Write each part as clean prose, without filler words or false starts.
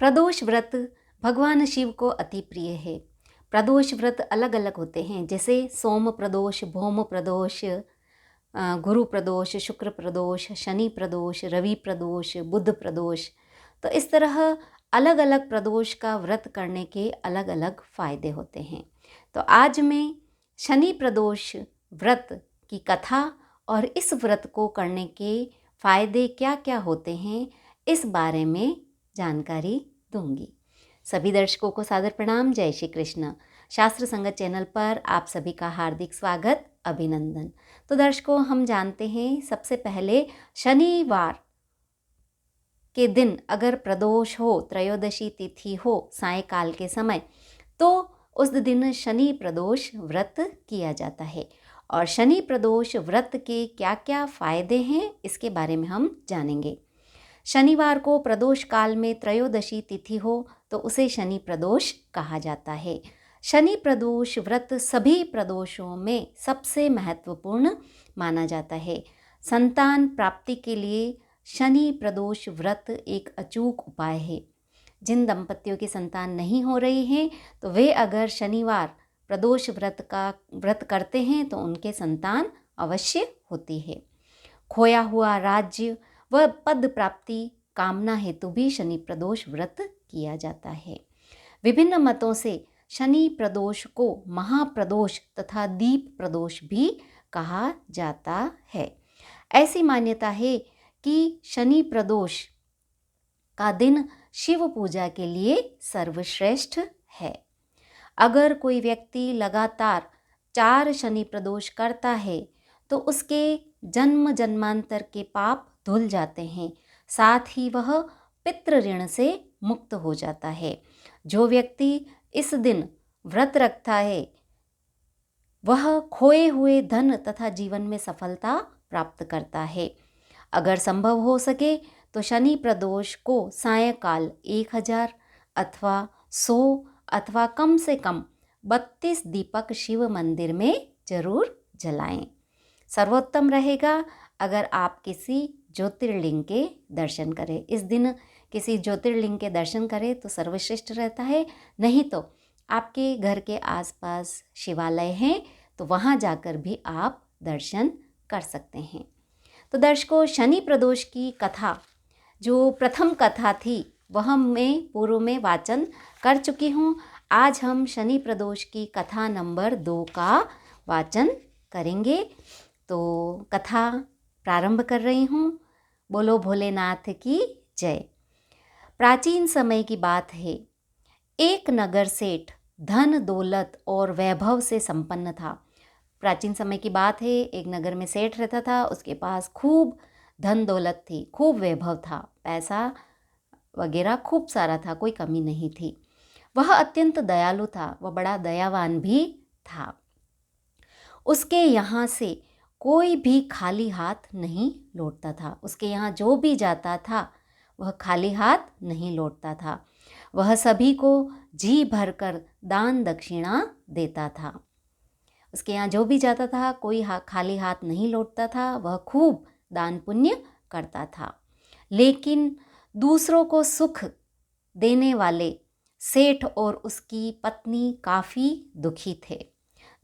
प्रदोष व्रत भगवान शिव को अति प्रिय है। प्रदोष व्रत अलग अलग होते हैं, जैसे सोम प्रदोष, भौम प्रदोष, गुरु प्रदोष, शुक्र प्रदोष, शनि प्रदोष, रवि प्रदोष, बुध प्रदोष। तो इस तरह अलग अलग प्रदोष का व्रत करने के अलग अलग फायदे होते हैं। तो आज मैं शनि प्रदोष व्रत की कथा और इस व्रत को करने के फायदे क्या क्या होते हैं, इस बारे में जानकारी दूंगी। सभी दर्शकों को सादर प्रणाम। जय श्री कृष्ण। शास्त्र संगत चैनल पर आप सभी का हार्दिक स्वागत, अभिनंदन। तो दर्शकों, हम जानते हैं सबसे पहले शनिवार के दिन अगर प्रदोष हो, त्रयोदशी तिथि हो सायंकाल के समय, तो उस दिन शनि प्रदोष व्रत किया जाता है। और शनि प्रदोष व्रत के क्या क्या फायदे हैं, इसके बारे में हम जानेंगे। शनिवार को प्रदोष काल में त्रयोदशी तिथि हो तो उसे शनि प्रदोष कहा जाता है। शनि प्रदोष व्रत सभी प्रदोषों में सबसे महत्वपूर्ण माना जाता है। संतान प्राप्ति के लिए शनि प्रदोष व्रत एक अचूक उपाय है। जिन दंपतियों की संतान नहीं हो रही है, तो वे अगर शनिवार प्रदोष व्रत करते हैं तो उनके संतान अवश्य होती है। खोया हुआ राज्य व पद प्राप्ति कामना हेतु भी शनि प्रदोष व्रत किया जाता है। विभिन्न मतों से शनि प्रदोष को महाप्रदोष तथा दीप प्रदोष भी कहा जाता है। ऐसी मान्यता है कि शनि प्रदोष का दिन शिव पूजा के लिए सर्वश्रेष्ठ है। अगर कोई व्यक्ति लगातार 4 शनि प्रदोष करता है तो उसके जन्म जन्मांतर के पाप धुल जाते हैं, साथ ही वह पितृ ऋण से मुक्त हो जाता है। जो व्यक्ति इस दिन व्रत रखता है वह खोए हुए धन तथा जीवन में सफलता प्राप्त करता है। अगर संभव हो सके तो शनि प्रदोष को सायंकाल 1000 अथवा 100 अथवा कम से कम 32 दीपक शिव मंदिर में जरूर जलाएं। सर्वोत्तम रहेगा अगर आप किसी ज्योतिर्लिंग के दर्शन करें। इस दिन किसी ज्योतिर्लिंग के दर्शन करें तो सर्वश्रेष्ठ रहता है। नहीं तो आपके घर के आसपास शिवालय हैं तो वहाँ जाकर भी आप दर्शन कर सकते हैं। तो दर्शकों, शनि प्रदोष की कथा, जो प्रथम कथा थी, वह मैं पूर्व में वाचन कर चुकी हूँ। आज हम शनि प्रदोष की कथा नंबर 2 का वाचन करेंगे। तो कथा प्रारंभ कर रही हूँ। बोलो भोलेनाथ की जय। प्राचीन समय की बात है। एक नगर सेठ धन दौलत और वैभव से संपन्न था। प्राचीन समय की बात है, एक नगर में सेठ रहता था। उसके पास खूब धन दौलत थी, खूब वैभव था, पैसा वगैरह खूब सारा था, कोई कमी नहीं थी। वह अत्यंत दयालु था, वह बड़ा दयावान भी था। उसके यहाँ से कोई भी खाली हाथ नहीं लौटता था। उसके यहाँ जो भी जाता था वह खाली हाथ नहीं लौटता था। वह सभी को जी भरकर दान दक्षिणा देता था। उसके यहाँ जो भी जाता था कोई खाली हाथ नहीं लौटता था। वह खूब दान पुण्य करता था। लेकिन दूसरों को सुख देने वाले सेठ और उसकी पत्नी काफ़ी दुखी थे।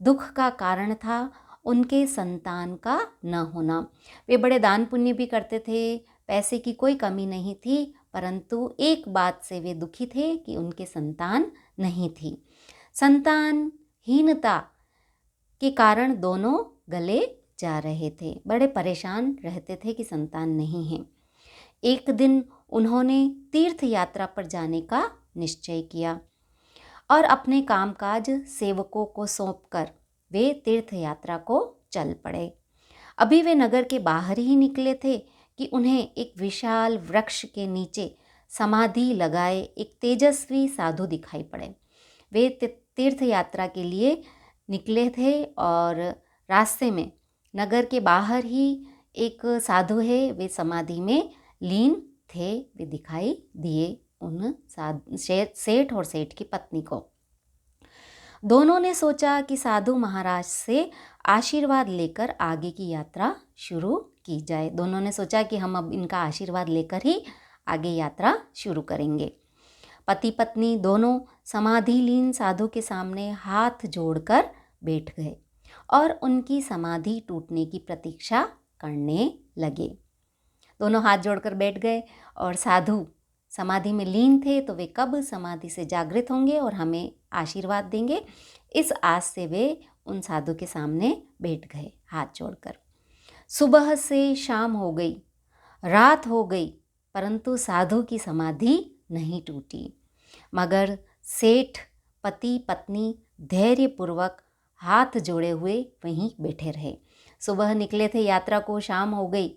दुख का कारण था उनके संतान का न होना। वे बड़े दान पुण्य भी करते थे, पैसे की कोई कमी नहीं थी, परंतु एक बात से वे दुखी थे कि उनके संतान नहीं थी। संतानहीनता के कारण दोनों गले जा रहे थे, बड़े परेशान रहते थे कि संतान नहीं है। एक दिन उन्होंने तीर्थ यात्रा पर जाने का निश्चय किया और अपने कामकाज सेवकों को सौंपकर वे तीर्थ यात्रा को चल पड़े। अभी वे नगर के बाहर ही निकले थे कि उन्हें एक विशाल वृक्ष के नीचे समाधि लगाए एक तेजस्वी साधु दिखाई पड़े। वे तीर्थ यात्रा के लिए निकले थे और रास्ते में नगर के बाहर ही एक साधु है, वे समाधि में लीन थे, वे दिखाई दिए उन सेठ और सेठ की पत्नी को। दोनों ने सोचा कि साधु महाराज से आशीर्वाद लेकर आगे की यात्रा शुरू की जाए। दोनों ने सोचा कि हम अब इनका आशीर्वाद लेकर ही आगे यात्रा शुरू करेंगे। पति पत्नी दोनों समाधिलीन साधु के सामने हाथ जोड़कर बैठ गए और उनकी समाधि टूटने की प्रतीक्षा करने लगे। दोनों हाथ जोड़कर बैठ गए और साधु समाधि में लीन थे, तो वे कब समाधि से जागृत होंगे और हमें आशीर्वाद देंगे, इस आस से वे उन साधु के सामने बैठ गए हाथ जोड़कर। सुबह से शाम हो गई, रात हो गई, परंतु साधु की समाधि नहीं टूटी, मगर सेठ पति पत्नी धैर्यपूर्वक हाथ जोड़े हुए वहीं बैठे रहे। सुबह निकले थे यात्रा को, शाम हो गई,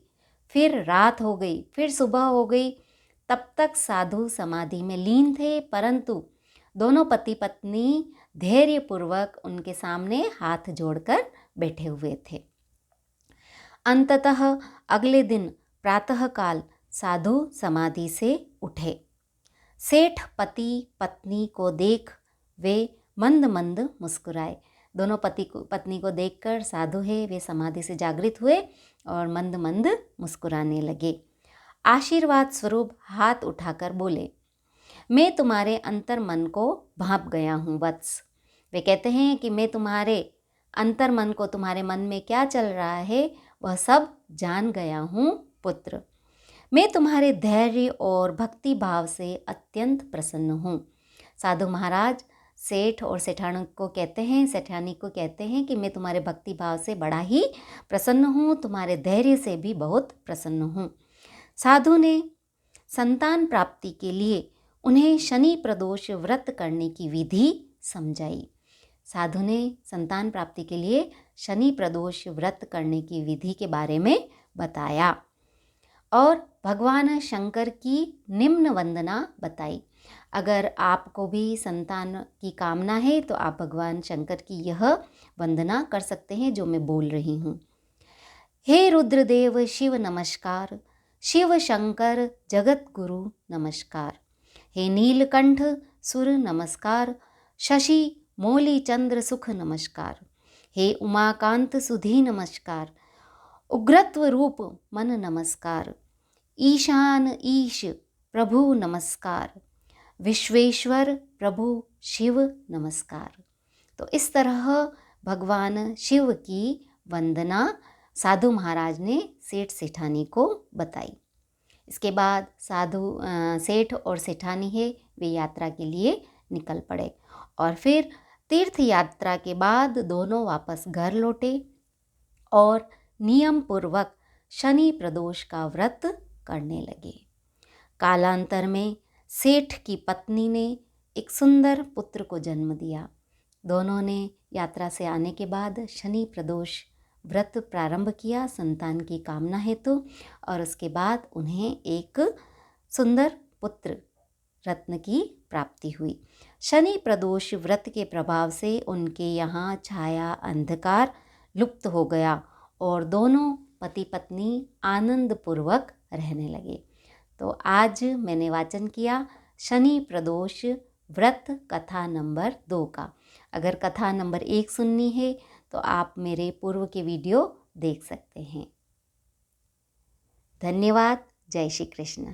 फिर रात हो गई, फिर सुबह हो गई, तब तक साधु समाधि में लीन थे, परंतु दोनों पति पत्नी धैर्यपूर्वक उनके सामने हाथ जोड़कर बैठे हुए थे। अंततः अगले दिन प्रातःकाल साधु समाधि से उठे। सेठ पति पत्नी को देख वे मंद मंद मुस्कुराए। दोनों पति को पत्नी को देखकर साधु है वे समाधि से जागृत हुए और मंद मंद मुस्कुराने लगे। आशीर्वाद स्वरूप हाथ उठाकर बोले, मैं तुम्हारे अंतर मन को भांप गया हूँ वत्स। वे कहते हैं कि मैं तुम्हारे अंतर मन को, तुम्हारे मन में क्या चल रहा है वह सब जान गया हूँ पुत्र। मैं तुम्हारे धैर्य और भक्ति भाव से अत्यंत प्रसन्न हूँ। साधु महाराज सेठ और सेठानी को कहते हैं कि मैं तुम्हारे भक्ति भाव से बड़ा ही प्रसन्न हूँ, तुम्हारे धैर्य से भी बहुत प्रसन्न हूँ। साधु ने संतान प्राप्ति के लिए उन्हें शनि प्रदोष व्रत करने की विधि समझाई। साधु ने संतान प्राप्ति के लिए शनि प्रदोष व्रत करने की विधि के बारे में बताया और भगवान शंकर की निम्न वंदना बताई। अगर आपको भी संतान की कामना है तो आप भगवान शंकर की यह वंदना कर सकते हैं जो मैं बोल रही हूँ। हे रुद्रदेव शिव नमस्कार, शिव शंकर जगत गुरु नमस्कार। हे नीलकंठ सुर नमस्कार, शशि मौली चंद्र सुख नमस्कार। हे उमाकांत सुधी नमस्कार, उग्रत्व रूप मन नमस्कार। ईशान ईश प्रभु नमस्कार, विश्वेश्वर प्रभु शिव नमस्कार। तो इस तरह भगवान शिव की वंदना साधु महाराज ने सेठ सेठानी को बताई। इसके बाद साधु सेठ और सेठानी है वे यात्रा के लिए निकल पड़े और फिर तीर्थ यात्रा के बाद दोनों वापस घर लौटे और नियम पूर्वक शनि प्रदोष का व्रत करने लगे। कालांतर में सेठ की पत्नी ने एक सुंदर पुत्र को जन्म दिया। दोनों ने यात्रा से आने के बाद शनि प्रदोष व्रत प्रारंभ किया संतान की कामना हेतु और उसके बाद उन्हें एक सुंदर पुत्र रत्न की प्राप्ति हुई। शनि प्रदोष व्रत के प्रभाव से उनके यहाँ छाया अंधकार लुप्त हो गया और दोनों पति पत्नी आनंदपूर्वक रहने लगे। तो आज मैंने वाचन किया शनि प्रदोष व्रत कथा नंबर 2 का। अगर कथा नंबर 1 सुननी है तो आप मेरे पूर्व के वीडियो देख सकते हैं। धन्यवाद। जय श्री कृष्ण।